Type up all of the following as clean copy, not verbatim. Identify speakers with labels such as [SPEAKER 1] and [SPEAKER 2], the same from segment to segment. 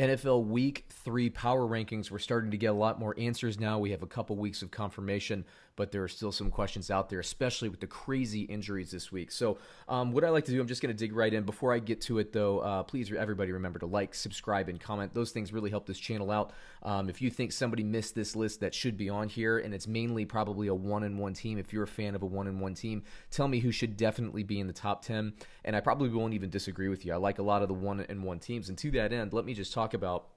[SPEAKER 1] NFL Week 3 power rankings. We're starting to get a lot more answers now. We have a couple weeks of confirmation, but there are still some questions out there, especially with the crazy injuries this week. So what I like to do, I'm just going to dig right in. Before I get to it, though, please, everybody remember to like, subscribe, and comment. Those things really help this channel out. If you think somebody missed this list that should be on here, and it's mainly probably a 1-and-1 team, if you're a fan of a 1-and-1 team, tell me who should definitely be in the top 10, and I probably won't even disagree with you. I like a lot of the 1-and-1 teams, and to that end, let me just talk about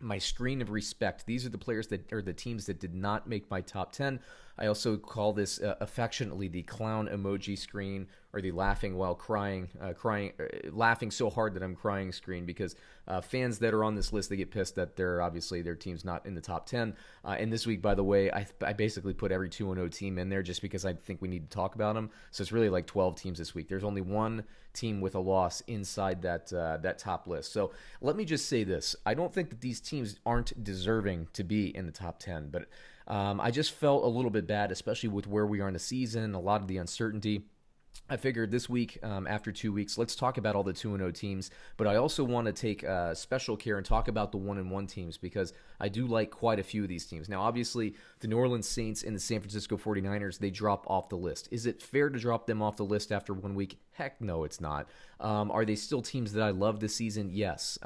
[SPEAKER 1] my screen of respect. These are the players that are the teams that did not make my top 10. I also call this affectionately the clown emoji screen, or the laughing while crying, laughing so hard that I'm crying screen, because fans that are on this list, they get pissed that their team's not in the top 10. And this week, by the way, I basically put every 2-0 team in there just because I think we need to talk about them. So it's really like 12 teams this week. There's only one team with a loss inside that top list. So let me just say this. I don't think that these teams aren't deserving to be in the top 10, but I just felt a little bit bad, especially with where we are in the season, a lot of the uncertainty. I figured this week, after 2 weeks, let's talk about all the 2-0 teams, but I also want to take special care and talk about the 1-and-1 teams, because I do like quite a few of these teams. Now, obviously, the New Orleans Saints and the San Francisco 49ers, they drop off the list. Is it fair to drop them off the list after 1 week? Heck no, it's not. Are they still teams that I love this season? Yes.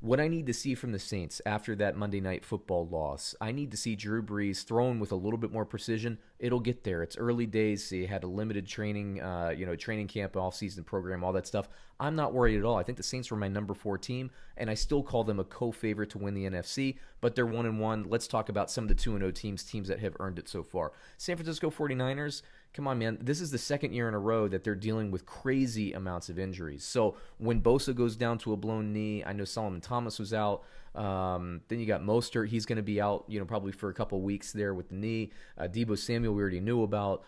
[SPEAKER 1] What I need to see from the Saints after that Monday Night Football loss, I need to see Drew Brees thrown with a little bit more precision. It'll get there. It's early days. They had a limited training camp, off-season program, all that stuff. I'm not worried at all. I think the Saints were my number 4 team, and I still call them a co-favorite to win the NFC, but they're 1-and-1. Let's talk about some of the 2-0 teams that have earned it so far. San Francisco 49ers, come on, man. This is the second year in a row that they're dealing with crazy amounts of injuries. So when Bosa goes down to a blown knee, I know Solomon Thomas was out. Then you got Mostert. He's going to be out, probably for a couple weeks there with the knee. Deebo Samuel, we already knew about.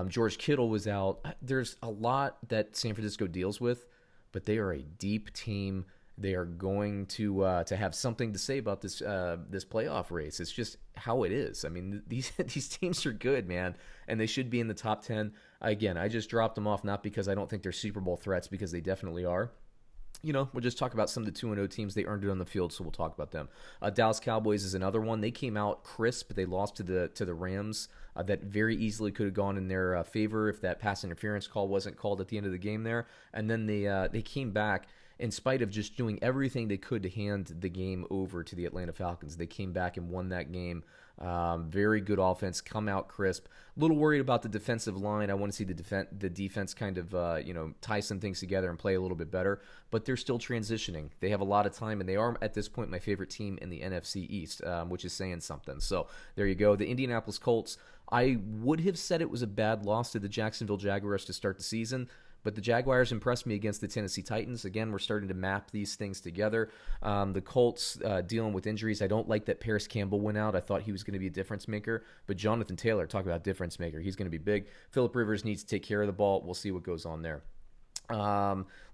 [SPEAKER 1] George Kittle was out. There's a lot that San Francisco deals with, but they are a deep team. They are going to have something to say about this playoff race. It's just how it is. I mean, these teams are good, man, and they should be in the top 10. Again, I just dropped them off not because I don't think they're Super Bowl threats, because they definitely are. We'll just talk about some of the 2-0 teams. They earned it on the field, so we'll talk about them. Dallas Cowboys is another one. They came out crisp. They lost to the Rams. That very easily could have gone in their favor if that pass interference call wasn't called at the end of the game there. And then they came back in spite of just doing everything they could to hand the game over to the Atlanta Falcons. They came back and won that game. Very good offense, come out crisp. A little worried about the defensive line. I want to see the defense kind of tie some things together and play a little bit better, but they're still transitioning. They have a lot of time, and they are at this point my favorite team in the NFC East, which is saying something. So there you go. The Indianapolis Colts, I would have said it was a bad loss to the Jacksonville Jaguars to start the season, but the Jaguars impressed me against the Tennessee Titans. Again, we're starting to map these things together. The Colts dealing with injuries. I don't like that Paris Campbell went out. I thought he was going to be a difference maker. But Jonathan Taylor, talk about difference maker. He's going to be big. Phillip Rivers needs to take care of the ball. We'll see what goes on there.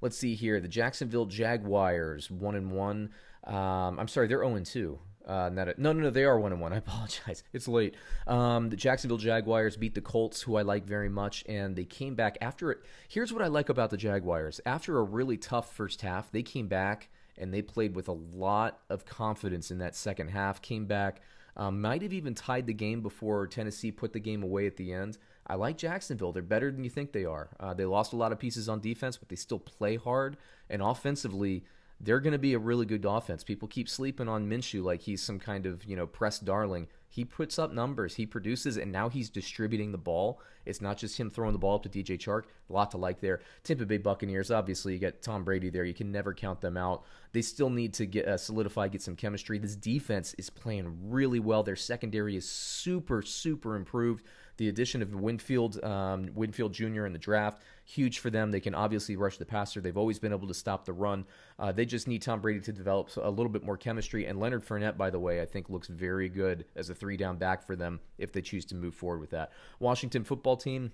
[SPEAKER 1] Let's see here. The Jacksonville Jaguars, 1-1. I'm sorry, they're 0-2. No, they are 1-1. I apologize. It's late. The Jacksonville Jaguars beat the Colts, who I like very much, and they came back after it. Here's what I like about the Jaguars. After a really tough first half, they came back and they played with a lot of confidence in that second half. Came back, might have even tied the game before Tennessee put the game away at the end. I like Jacksonville. They're better than you think they are. They lost a lot of pieces on defense, but they still play hard, and offensively, they're going to be a really good offense. People keep sleeping on Minshew like he's some kind of, press darling. He puts up numbers. He produces, and now he's distributing the ball. It's not just him throwing the ball up to DJ Chark. A lot to like there. Tampa Bay Buccaneers, obviously, you got Tom Brady there. You can never count them out. They still need to get solidify, get some chemistry. This defense is playing really well. Their secondary is super, super improved. The addition of Winfield Jr. in the draft, huge for them. They can obviously rush the passer. They've always been able to stop the run. They just need Tom Brady to develop a little bit more chemistry. And Leonard Fournette, by the way, I think looks very good as a 3-down back for them if they choose to move forward with that. Washington football team,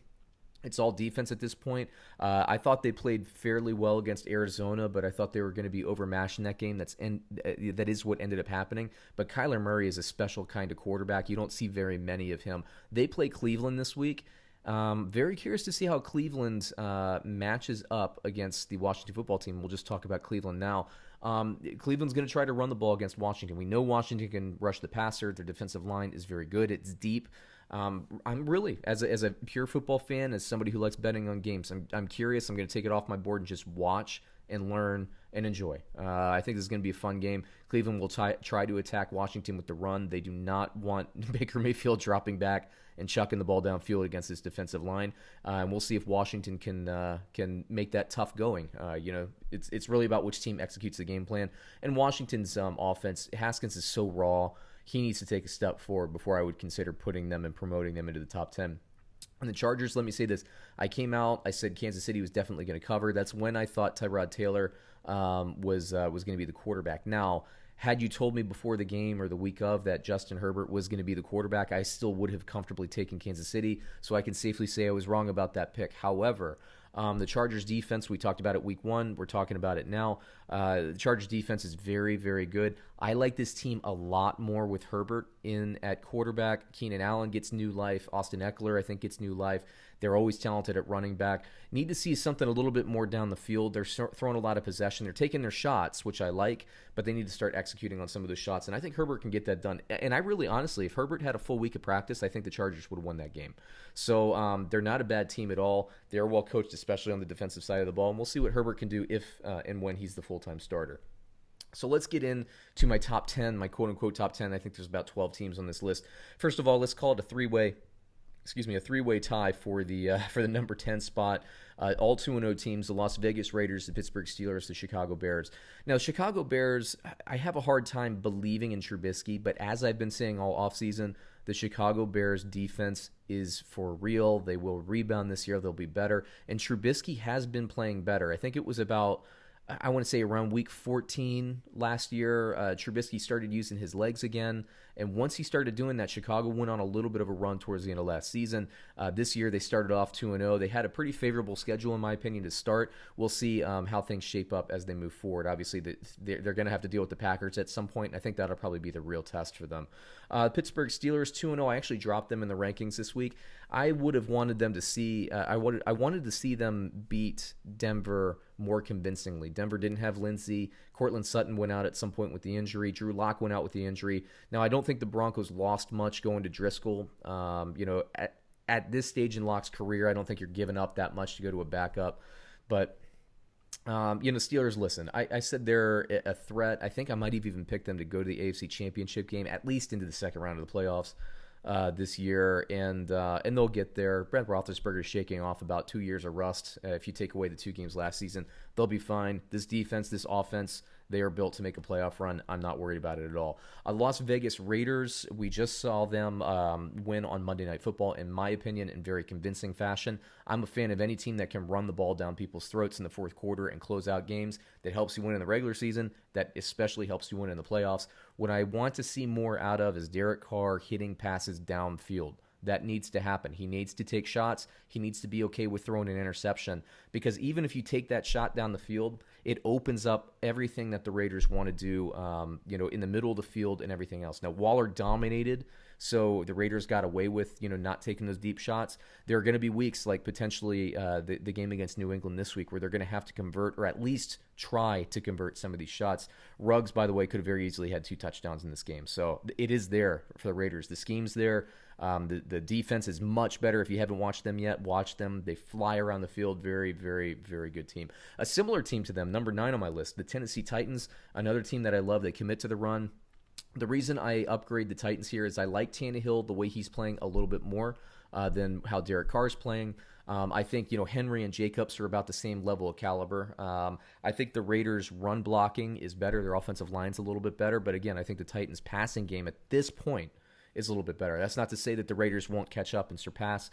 [SPEAKER 1] it's all defense at this point. I thought they played fairly well against Arizona, but I thought they were going to be overmatched in that game. That is what ended up happening. But Kyler Murray is a special kind of quarterback. You don't see very many of him. They play Cleveland this week. Very curious to see how Cleveland matches up against the Washington football team. We'll just talk about Cleveland now. Cleveland's going to try to run the ball against Washington. We know Washington can rush the passer. Their defensive line is very good. It's deep. I'm really, as a pure football fan, as somebody who likes betting on games, I'm curious. I'm going to take it off my board and just watch and learn and enjoy. I think this is going to be a fun game. Cleveland will try to attack Washington with the run. They do not want Baker Mayfield dropping back and chucking the ball downfield against this defensive line. And we'll see if Washington can make that tough going. It's really about which team executes the game plan. And Washington's offense, Haskins is so raw. He needs to take a step forward before I would consider putting them and promoting them into the top 10. And the Chargers, let me say this. I came out, I said Kansas City was definitely going to cover. That's when I thought Tyrod Taylor was going to be the quarterback. Now, had you told me before the game or the week of that Justin Herbert was going to be the quarterback, I still would have comfortably taken Kansas City, so I can safely say I was wrong about that pick. However, the Chargers defense, we talked about it week 1. We're talking about it now. The Chargers defense is very, very good. I like this team a lot more with Herbert in at quarterback. Keenan Allen gets new life. Austin Eckler, I think, gets new life. They're always talented at running back. Need to see something a little bit more down the field. They're throwing a lot of possession. They're taking their shots, which I like, but they need to start executing on some of those shots. And I think Herbert can get that done. And I really, honestly, if Herbert had a full week of practice, I think the Chargers would have won that game. So they're not a bad team at all. They're well coached, especially on the defensive side of the ball. And we'll see what Herbert can do if and when he's the full-time starter. So let's get into my top 10, my quote-unquote top 10. I think there's about 12 teams on this list. First of all, let's call it a three-way tie for the number 10 spot. All 2-0 teams, the Las Vegas Raiders, the Pittsburgh Steelers, the Chicago Bears. Now, Chicago Bears, I have a hard time believing in Trubisky, but as I've been saying all offseason, the Chicago Bears defense is for real. They will rebound this year. They'll be better. And Trubisky has been playing better. I think it was about, I want to say around week 14 last year, Trubisky started using his legs again. And once he started doing that, Chicago went on a little bit of a run towards the end of last season. This year, they started off 2-0. They had a pretty favorable schedule, in my opinion, to start. We'll see how things shape up as they move forward. Obviously, they're going to have to deal with the Packers at some point. I think that'll probably be the real test for them. Pittsburgh Steelers 2-0. I actually dropped them in the rankings this week. I would have wanted them to see. I wanted to see them beat Denver more convincingly. Denver didn't have Lindsey. Cortland Sutton went out at some point with the injury. Drew Lock went out with the injury. Now, I don't think the Broncos lost much going to Driscoll. At this stage in Lock's career, I don't think you're giving up that much to go to a backup. But Steelers, listen, I said they're a threat. I think I might have even picked them to go to the AFC Championship game, at least into the second round of the playoffs this year, and they'll get there. Brent Roethlisberger is shaking off about 2 years of rust. If you take away the 2 games last season, they'll be fine. This defense, this offense, they are built to make a playoff run. I'm not worried about it at all. Las Vegas Raiders, we just saw them win on Monday Night Football, in my opinion, in very convincing fashion. I'm a fan of any team that can run the ball down people's throats in the fourth quarter and close out games. That helps you win in the regular season. That especially helps you win in the playoffs. What I want to see more out of is Derek Carr hitting passes downfield. That needs to happen. He needs to take shots. He needs to be okay with throwing an interception, because even if you take that shot down the field, it opens up everything that the Raiders want to do, in the middle of the field and everything else. Now, Waller dominated, so the Raiders got away with, not taking those deep shots. There are going to be weeks like potentially the game against New England this week where they're going to have to convert, or at least try to convert some of these shots. Ruggs, by the way, could have very easily had 2 touchdowns in this game. So it is there for the Raiders. The scheme's there. The defense is much better. If you haven't watched them yet, watch them. They fly around the field. Very, very, very good team. A similar team to them, number 9 on my list, the Tennessee Titans, another team that I love. They commit to the run. The reason I upgrade the Titans here is I like Tannehill, the way he's playing, a little bit more than how Derek Carr is playing. I think Henry and Jacobs are about the same level of caliber. I think the Raiders' run blocking is better. Their offensive line's a little bit better. But again, I think the Titans' passing game at this point is a little bit better. That's not to say that the Raiders won't catch up and surpass.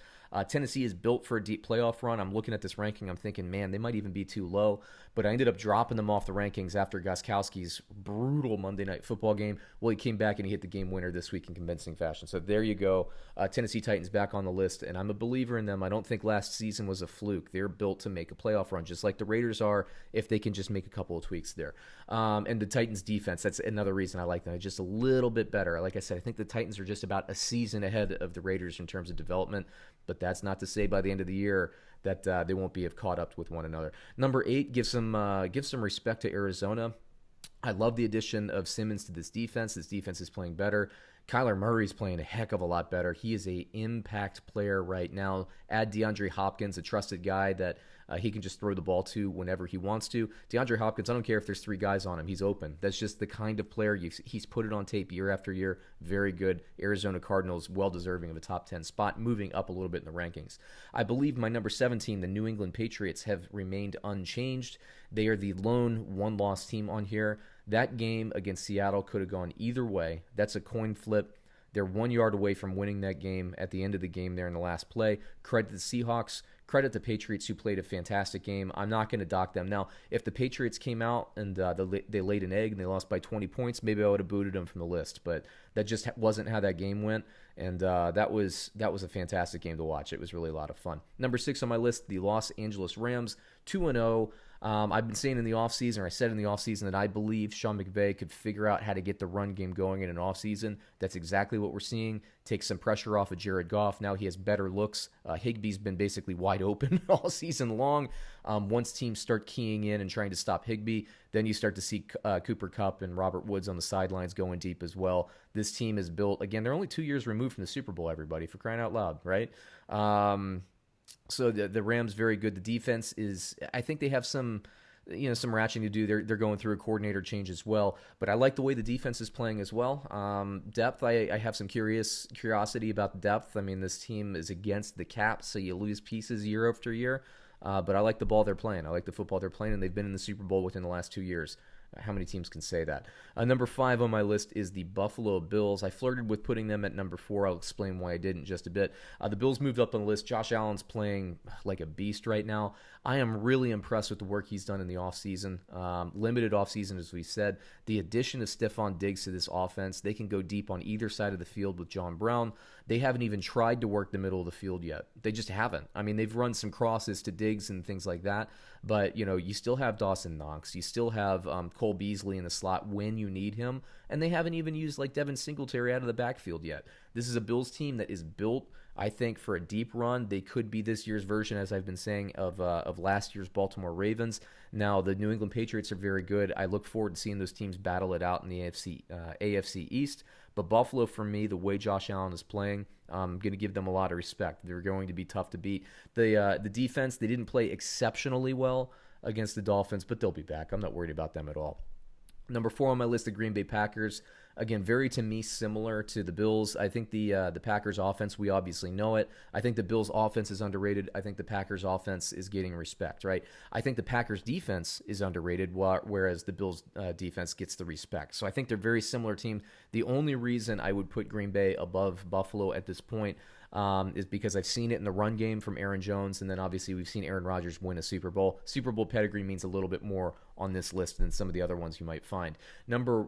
[SPEAKER 1] Tennessee is built for a deep playoff run. I'm looking at this ranking. I'm thinking, man, they might even be too low. But I ended up dropping them off the rankings after Gostkowski's brutal Monday Night Football game. Well, he came back and he hit the game winner this week in convincing fashion. So there you go. Tennessee Titans back on the list, and I'm a believer in them. I don't think last season was a fluke. They're built to make a playoff run, just like the Raiders are, if they can just make a couple of tweaks there. And the Titans defense, that's another reason I like them. It's just a little bit better. Like I said, I think the Titans are just about a season ahead of the Raiders in terms of development, but that's not to say by the end of the year that they won't be caught up with one another. Number 8, give some respect to Arizona. I love the addition of Simmons to this defense. This defense is playing better. Kyler Murray's playing a heck of a lot better. He is a impact player right now. Add DeAndre Hopkins, a trusted guy that he can just throw the ball to whenever he wants to. DeAndre Hopkins, I don't care if there's 3 guys on him. He's open. That's just the kind of player he's put it on tape year after year. Very good. Arizona Cardinals, well deserving of a top 10 spot, moving up a little bit in the rankings. I believe my number 17, the New England Patriots, have remained unchanged. They are the lone one-loss team on here. That game against Seattle could have gone either way. That's a coin flip. They're 1 yard away from winning that game at the end of the game there in the last play. Credit the Seahawks. Credit the Patriots, who played a fantastic game. I'm not going to dock them. Now, if the Patriots came out and they laid an egg and they lost by 20 points, maybe I would have booted them from the list. But that just wasn't how that game went. And that was a fantastic game to watch. It was really a lot of fun. Number 6 on my list, the Los Angeles Rams, 2-0. I've been saying in the offseason, or I said in the offseason, that I believe Sean McVay could figure out how to get the run game going in an offseason. That's exactly what we're seeing. Take some pressure off of Jared Goff. Now he has better looks. Higbee's been basically wide open all season long. Once teams start keying in and trying to stop Higbee, then you start to see Cooper Kupp and Robert Woods on the sidelines going deep as well. This team is built, again, they're only 2 years removed from the Super Bowl, everybody, for crying out loud, right? So the Rams, very good. The defense is, I think they have some ratcheting to do. They're going through a coordinator change as well. But I like the way the defense is playing as well. Depth, I have some curiosity about the depth. I mean, this team is against the cap, so you lose pieces year after year. But I like the ball they're playing. I like the football they're playing, and they've been in the Super Bowl within the last 2 years. How many teams can say that? Number 5 on my list is the Buffalo Bills. I flirted with putting them at number 4. I'll explain why I didn't in just a bit. The Bills moved up on the list. Josh Allen's playing like a beast right now. I am really impressed with the work he's done in the offseason. Limited offseason, as we said. The addition of Stephon Diggs to this offense, they can go deep on either side of the field with John Brown. They haven't even tried to work the middle of the field yet. They just haven't. I mean, they've run some crosses to Diggs and things like that. But, you still have Dawson Knox. You still have Cole Beasley in the slot when you need him. And they haven't even used like Devin Singletary out of the backfield yet. This is a Bills team that is built, I think, for a deep run. They could be this year's version, as I've been saying, of last year's Baltimore Ravens. Now, the New England Patriots are very good. I look forward to seeing those teams battle it out in the AFC East. But Buffalo, for me, the way Josh Allen is playing, I'm going to give them a lot of respect. They're going to be tough to beat. The defense, they didn't play exceptionally well against the Dolphins, but they'll be back. I'm not worried about them at all. Number 4 on my list, the Green Bay Packers. Again, very, to me, similar to the Bills. I think the Packers offense, we obviously know it. I think the Bills offense is underrated. I think the Packers offense is getting respect, right? I think the Packers defense is underrated, whereas the Bills defense gets the respect. So I think they're very similar teams. The only reason I would put Green Bay above Buffalo at this point is because I've seen it in the run game from Aaron Jones, and then obviously we've seen Aaron Rodgers win a Super Bowl. Super Bowl pedigree means a little bit more on this list than some of the other ones you might find. Number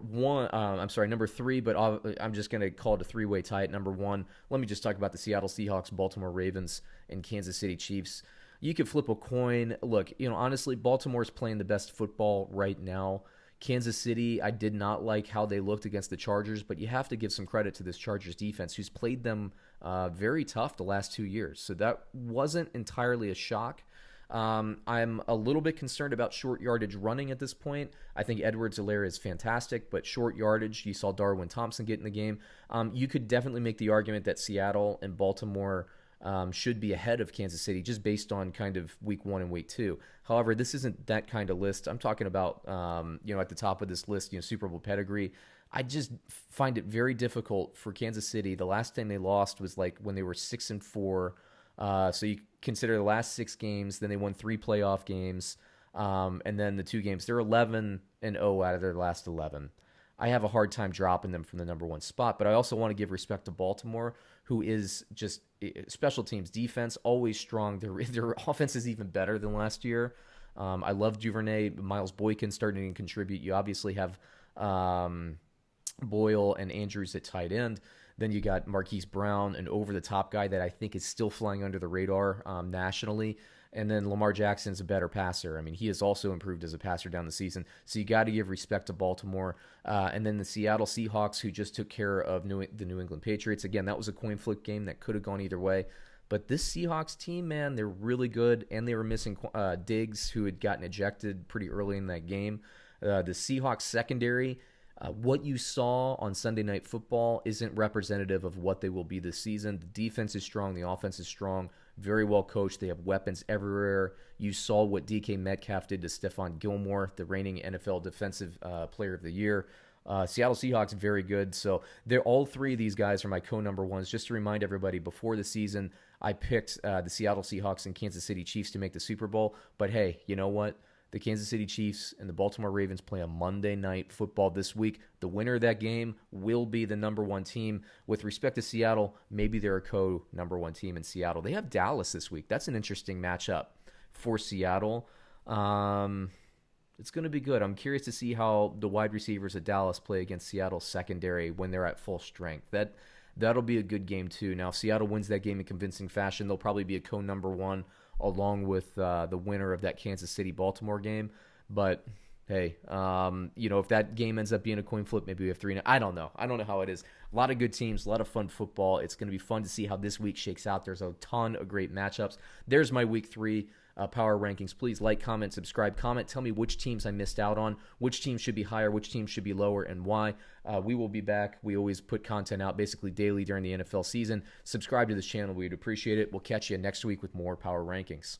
[SPEAKER 1] 3, but I'm just going to call it a 3-way tie at number 1. Let me just talk about the Seattle Seahawks, Baltimore Ravens, and Kansas City Chiefs. You could flip a coin. Look, honestly, Baltimore's playing the best football right now. Kansas City, I did not like how they looked against the Chargers, but you have to give some credit to this Chargers defense, who's played them very tough the last 2 years. So that wasn't entirely a shock. I'm a little bit concerned about short yardage running at this point. I think Edwards-Helaire is fantastic, but short yardage, you saw Darwin Thompson get in the game. You could definitely make the argument that Seattle and Baltimore should be ahead of Kansas City just based on kind of week 1 and week 2. However, this isn't that kind of list. I'm talking about, at the top of this list, Super Bowl pedigree. I just find it very difficult for Kansas City. The last time they lost was like when they were 6-4. So you consider the last 6 games, then they won 3 playoff games, and then the 2 games. They're 11-0 out of their last 11. I have a hard time dropping them from the number 1 spot, but I also want to give respect to Baltimore, who is just special teams defense, always strong. Their offense is even better than last year. I love Duvernay, Miles Boykin starting to contribute. You obviously have Boyle and Andrews at tight end. Then you got Marquise Brown, an over-the-top guy that I think is still flying under the radar nationally. And then Lamar Jackson's a better passer. I mean, he has also improved as a passer down the season. So you got to give respect to Baltimore. And then the Seattle Seahawks, who just took care of the New England Patriots. Again, that was a coin flip game that could have gone either way. But this Seahawks team, man, they're really good. And they were missing Diggs, who had gotten ejected pretty early in that game. The Seahawks secondary, what you saw on Sunday Night Football isn't representative of what they will be this season. The defense is strong. The offense is strong. Very well coached. They have weapons everywhere. You saw what DK Metcalf did to Stephon Gilmore, the reigning NFL Defensive Player of the Year. Seattle Seahawks, very good. So they're all three of these guys are my co-number ones. Just to remind everybody, before the season, I picked the Seattle Seahawks and Kansas City Chiefs to make the Super Bowl. But hey, you know what? The Kansas City Chiefs and the Baltimore Ravens play a Monday Night Football this week. The winner of that game will be the number one team. With respect to Seattle, maybe they're a co-number one team in Seattle. They have Dallas this week. That's an interesting matchup for Seattle. It's going to be good. I'm curious to see how the wide receivers at Dallas play against Seattle's secondary when they're at full strength. That'll be a good game too. Now, if Seattle wins that game in convincing fashion, they'll probably be a co-number one along with the winner of that Kansas City-Baltimore game. But, hey, if that game ends up being a coin flip, maybe we have 3. I don't know. I don't know how it is. A lot of good teams, a lot of fun football. It's going to be fun to see how this week shakes out. There's a ton of great matchups. There's my Week 3 power rankings. Please like, comment, subscribe, comment. Tell me which teams I missed out on, which teams should be higher, which teams should be lower, and why. We will be back. We always put content out basically daily during the NFL season. Subscribe to this channel. We'd appreciate it. We'll catch you next week with more power rankings.